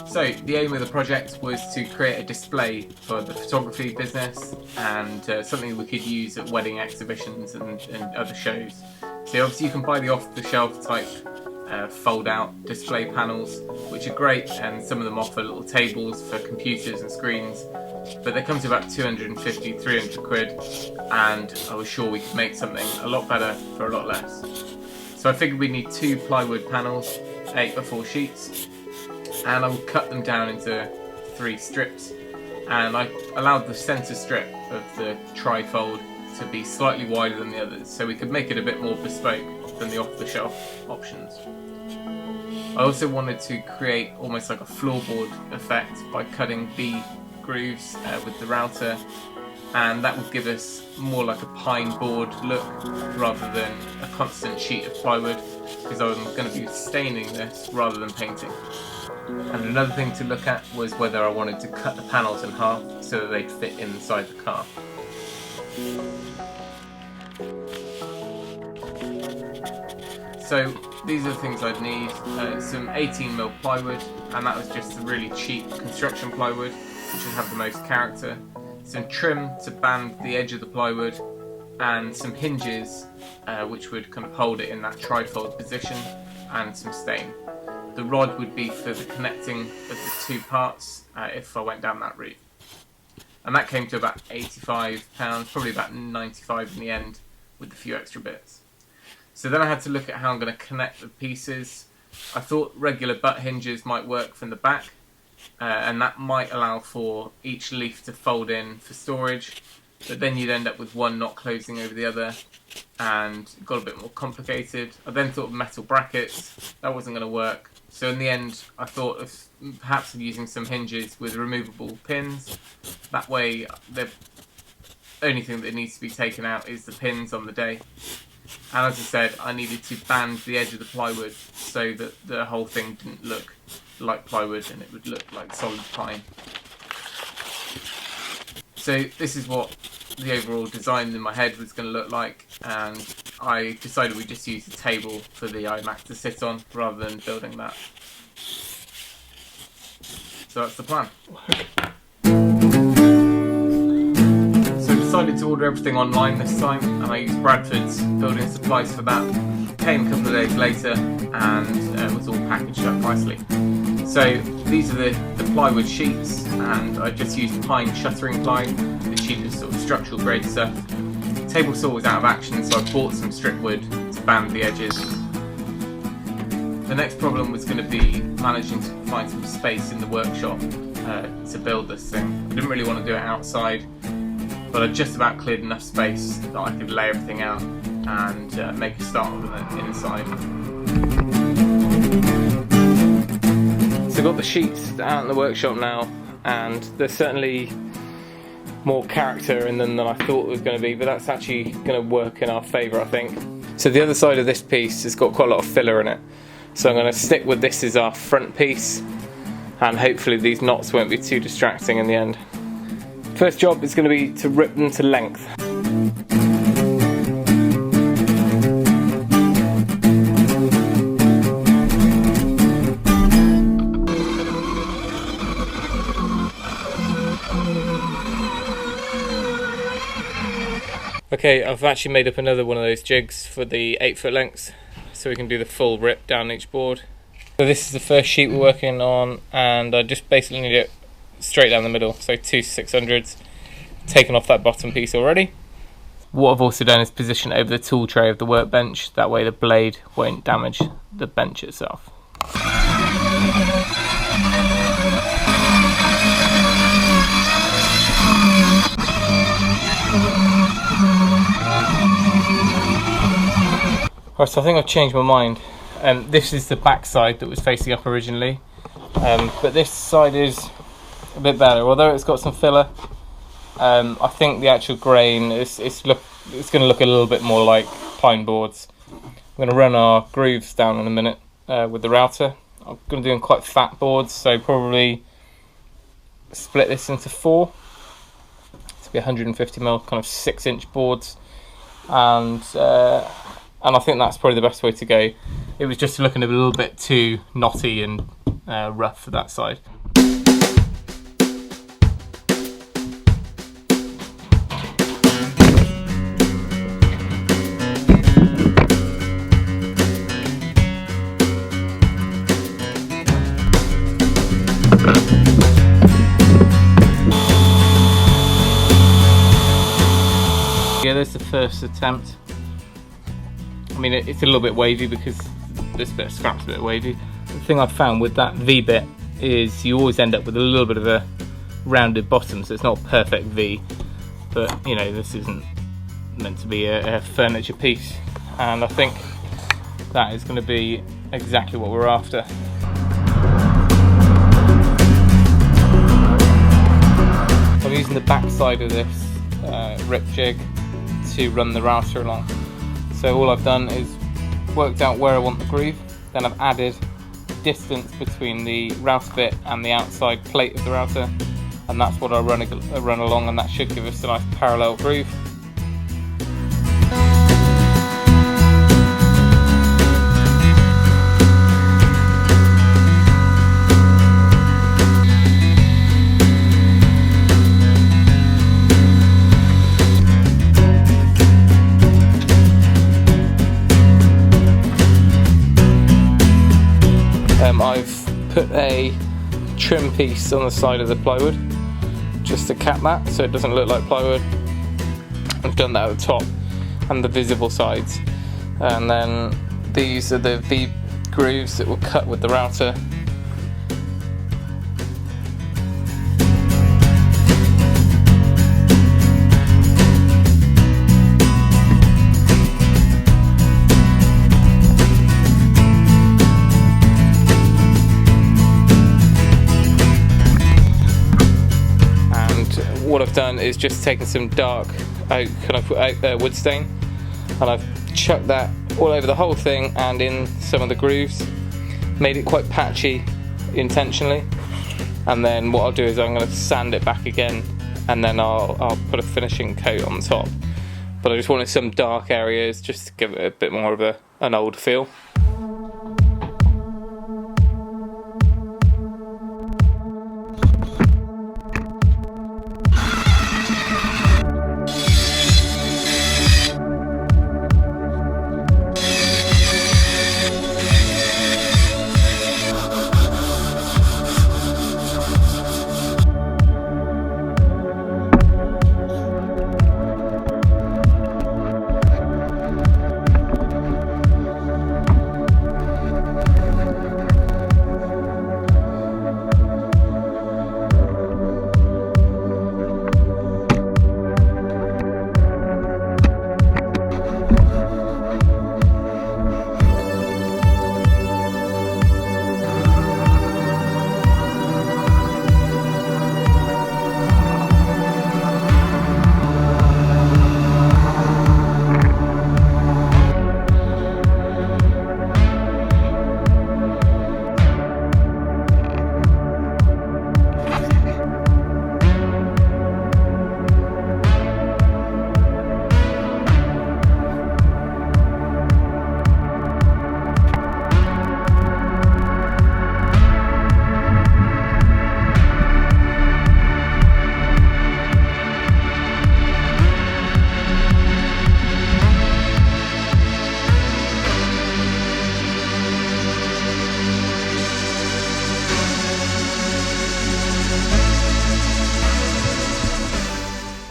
So the aim of the project was to create a display for the photography business and something we could use at wedding exhibitions and other shows. So obviously you can buy the off-the-shelf type fold-out display panels, which are great, and some of them offer little tables for computers and screens, but they come to about 250, 300 quid, and I was sure we could make something a lot better for a lot less. So I figured we'd need 2 plywood panels, 8x4 sheets, and I would cut them down into 3 strips, and I allowed the centre strip of the tri-fold to be slightly wider than the others, so we could make it a bit more bespoke than the off-the-shelf options. I also wanted to create almost like a floorboard effect by cutting B grooves with the router, and that would give us more like a pine board look rather than a constant sheet of plywood, because I'm going to be staining this rather than painting. And another thing to look at was whether I wanted to cut the panels in half so that they'd fit inside the car. So these are the things I'd need: some 18mm plywood, and that was just the really cheap construction plywood, which would have the most character, some trim to band the edge of the plywood, and some hinges which would kind of hold it in that trifold position, and some stain. The rod would be for the connecting of the 2 parts if I went down that route. And that came to about £85, probably about 95 in the end, with a few extra bits. So then I had to look at how I'm going to connect the pieces. I thought regular butt hinges might work from the back, and that might allow for each leaf to fold in for storage, but then you'd end up with one not closing over the other, and it got a bit more complicated. I then thought of metal brackets. That wasn't going to work. So in the end, I thought of perhaps using some hinges with removable pins. That way, the only thing that needs to be taken out is the pins on the day. And as I said, I needed to band the edge of the plywood so that the whole thing didn't look like plywood and it would look like solid pine. So this is what the overall design in my head was going to look like, and I decided we'd just use the table for the iMac to sit on rather than building that. So that's the plan. So I decided to order everything online this time, and I used Bradford's building supplies for that. Came a couple of days later and it was all packaged up nicely. So these are the plywood sheets, and I just used pine shuttering ply, the cheapest sort of structural grade stuff. Table saw was out of action, so I bought some strip wood to band the edges. The next problem was going to be managing to find some space in the workshop to build this thing. I didn't really want to do it outside, but I just about cleared enough space that I could lay everything out and make a start on it inside. So I've got the sheets out in the workshop now, and there's certainly more character in them than I thought it was going to be, but that's actually going to work in our favour, I think. So the other side of this piece has got quite a lot of filler in it, so I'm going to stick with this as our front piece, and hopefully these knots won't be too distracting in the end. First job is going to be to rip them to length. Okay, I've actually made up another one of those jigs for the 8-foot lengths, so we can do the full rip down each board. So this is the first sheet we're working on, and I just basically need it straight down the middle, so 2 600s, taken off that bottom piece already. What I've also done is position it over the tool tray of the workbench, that way the blade won't damage the bench itself. Right, so I think I've changed my mind. This is the back side that was facing up originally, but this side is a bit better. Although it's got some filler, I think the actual grain it's going to look a little bit more like pine boards. I'm going to run our grooves down in a minute with the router. I'm going to do them quite fat boards, so probably split this into 4. To be 150mm, kind of 6-inch boards, and I think that's probably the best way to go. It was just looking a little bit too knotty and rough for that side. Yeah, there's the first attempt. I mean, it's a little bit wavy because this bit of scrap's a bit wavy. The thing I've found with that V bit is you always end up with a little bit of a rounded bottom, so it's not a perfect V, but you know, this isn't meant to be a furniture piece, and I think that is going to be exactly what we're after. I'm using the back side of this rip jig to run the router along. So all I've done is worked out where I want the groove, then I've added distance between the router bit and the outside plate of the router, and that's what I'll run along, and that should give us a nice parallel groove. I've put a trim piece on the side of the plywood just to cap that so it doesn't look like plywood. I've done that at the top and the visible sides, and then these are the V grooves that will cut with the router. What I've done is just taken some dark oak and I put wood stain, and I've chucked that all over the whole thing and in some of the grooves, made it quite patchy intentionally, and then what I'll do is I'm going to sand it back again, and then I'll put a finishing coat on top. But I just wanted some dark areas just to give it a bit more of an old feel.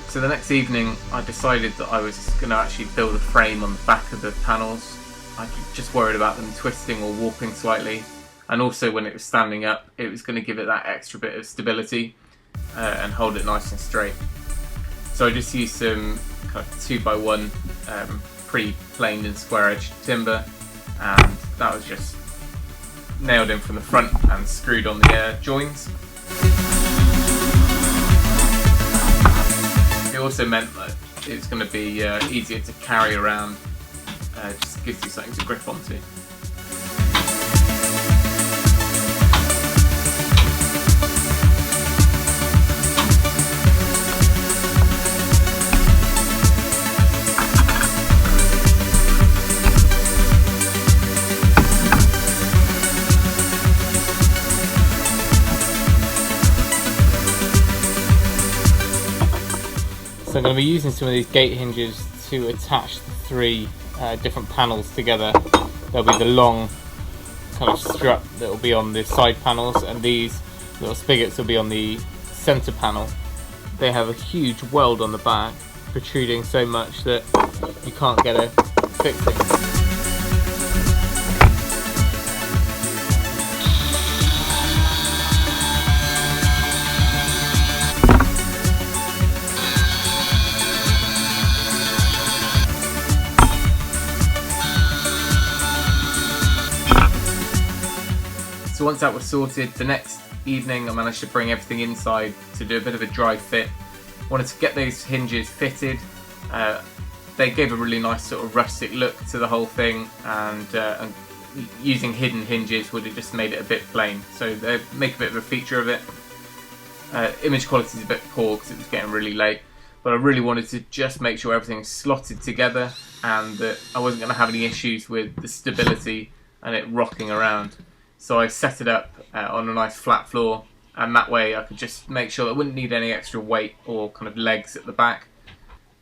So the next evening I decided that I was going to actually build a frame on the back of the panels. I just worried about them twisting or warping slightly, and also when it was standing up it was going to give it that extra bit of stability and hold it nice and straight. So I just used some kind of 2x1 pre-planed and square edged timber, and that was just nailed in from the front and screwed on the joins. It also meant that it's going to be easier to carry around, just gives you something to grip onto. So I'm going to be using some of these gate hinges to attach the three different panels together. There'll be the long kind of strut that will be on the side panels, and these little spigots will be on the centre panel. They have a huge weld on the back, protruding so much that you can't get a fix it. So once that was sorted, the next evening I managed to bring everything inside to do a bit of a dry fit. Wanted to get those hinges fitted. They gave a really nice sort of rustic look to the whole thing, and using hidden hinges would have just made it a bit plain. So they make a bit of a feature of it. Image quality is a bit poor because it was getting really late, but I really wanted to just make sure everything's slotted together and that I wasn't going to have any issues with the stability and it rocking around. So I set it up on a nice flat floor, and that way I could just make sure that I wouldn't need any extra weight or kind of legs at the back,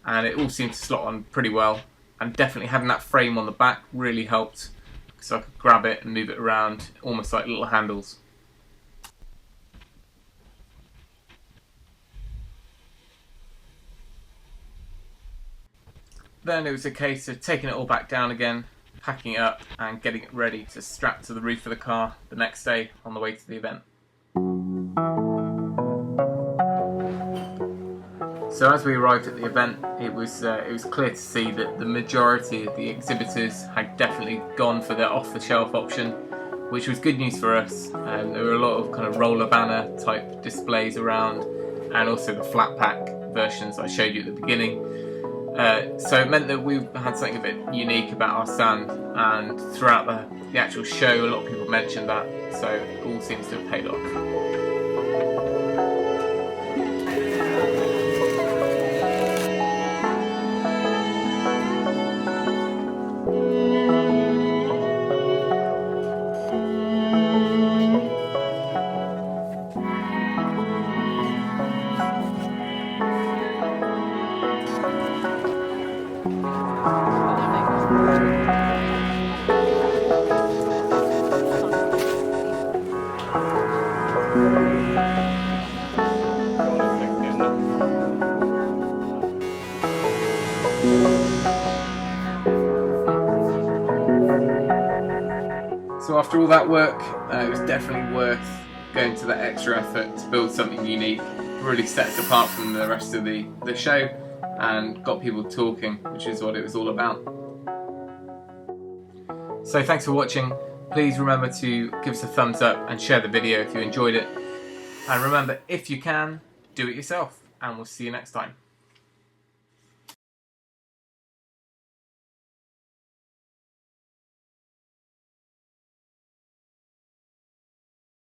and it all seemed to slot on pretty well. And definitely having that frame on the back really helped, because I could grab it and move it around almost like little handles. Then it was a case of taking it all back down again, packing it up and getting it ready to strap to the roof of the car the next day on the way to the event. So as we arrived at the event, it was clear to see that the majority of the exhibitors had definitely gone for the off-the-shelf option, which was good news for us. There were a lot of kind of roller banner type displays around, and also the flat pack versions I showed you at the beginning. So it meant that we had something a bit unique about our stand, and throughout the actual show a lot of people mentioned that, so it all seems to have paid off. So after all that work, it was definitely worth going to that extra effort to build something unique, really set us apart from the rest of the show, and got people talking, which is what it was all about. So thanks for watching. Please remember to give us a thumbs up and share the video if you enjoyed it. And remember, if you can, do it yourself, and we'll see you next time.